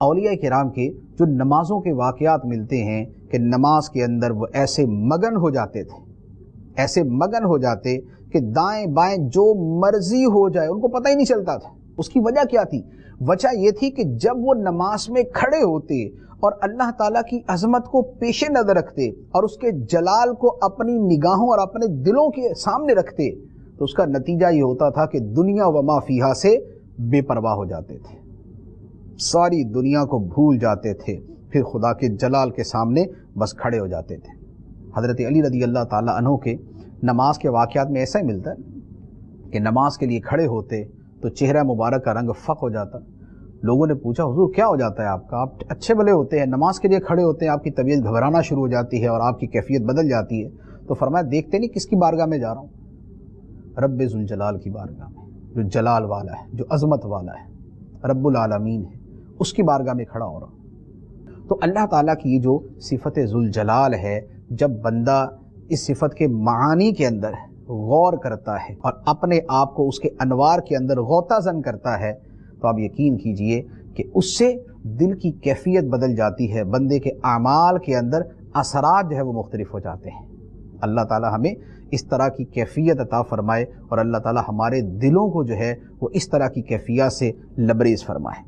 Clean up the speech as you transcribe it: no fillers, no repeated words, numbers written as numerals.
اولیاء کرام کے جو نمازوں کے واقعات ملتے ہیں کہ نماز کے اندر وہ ایسے مگن ہو جاتے تھے، ایسے مگن ہو جاتے کہ دائیں بائیں جو مرضی ہو جائے ان کو پتہ ہی نہیں چلتا تھا۔ اس کی وجہ کیا تھی؟ وجہ یہ تھی کہ جب وہ نماز میں کھڑے ہوتے اور اللہ تعالیٰ کی عظمت کو پیش نظر رکھتے اور اس کے جلال کو اپنی نگاہوں اور اپنے دلوں کے سامنے رکھتے تو اس کا نتیجہ یہ ہوتا تھا کہ دنیا و ما فیہا سے بے پرواہ ہو جاتے تھے، ساری دنیا کو بھول جاتے تھے، پھر خدا کے جلال کے سامنے بس کھڑے ہو جاتے تھے۔ حضرت علی رضی اللہ تعالیٰ عنہ کے نماز کے واقعات میں ایسا ہی ملتا ہے کہ نماز کے لیے کھڑے ہوتے تو چہرہ مبارک کا رنگ فق ہو جاتا۔ لوگوں نے پوچھا حضور کیا ہو جاتا ہے آپ کا؟ آپ اچھے بھلے ہوتے ہیں، نماز کے لیے کھڑے ہوتے ہیں، آپ کی طبیعت گھبرانا شروع ہو جاتی ہے اور آپ کی کیفیت بدل جاتی ہے۔ تو فرمایا دیکھتے نہیں کس کی بارگاہ میں جا رہا ہوں؟ رب ذوالجلال کی بارگاہ میں، جو جلال والا ہے، جو عظمت والا ہے، رب العالمین ہے، اس کی بارگاہ میں کھڑا ہو رہا ہوں۔ تو اللہ تعالیٰ کی یہ جو صفت ذوالجلال ہے، جب بندہ اس صفت کے معانی کے اندر غور کرتا ہے اور اپنے آپ کو اس کے انوار کے اندر غوطہ زن کرتا ہے تو آپ یقین کیجئے کہ اس سے دل کی کیفیت بدل جاتی ہے، بندے کے اعمال کے اندر اثرات جو ہے وہ مختلف ہو جاتے ہیں۔ اللہ تعالیٰ ہمیں اس طرح کی کیفیت عطا فرمائے اور اللہ تعالیٰ ہمارے دلوں کو جو ہے وہ اس طرح کی کیفیت سے لبریز فرمائے۔